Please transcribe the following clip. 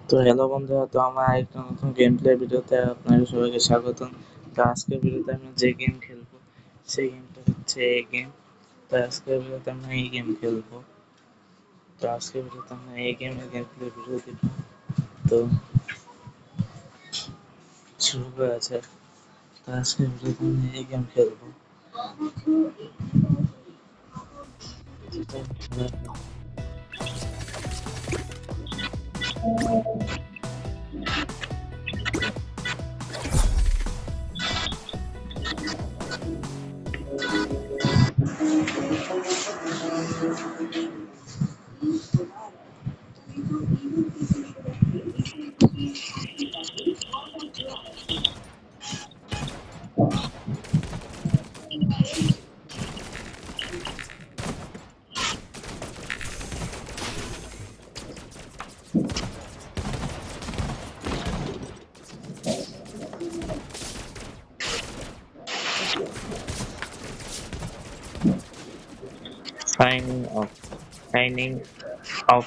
তো হ্যালো বন্ধুরা, তো আমার একটা নতুন গেম প্লে ভিডিওতে আপনাদের সবাইকে স্বাগতম। তো আজকের ভিডিওতে আমরা যে গেম খেলবো সেই গেমটা হচ্ছে এই গেম। তো আজকের ভিডিওতে আমরা এই গেম খেলবো। তো আজকের ভিডিওতে আমরা এই গেমের গেম প্লে ভিডিও দিব। তো শুরু করা যাক। তো আজকের ভিডিওতে আমরা এই গেম খেলবো। Signing off. Signing off.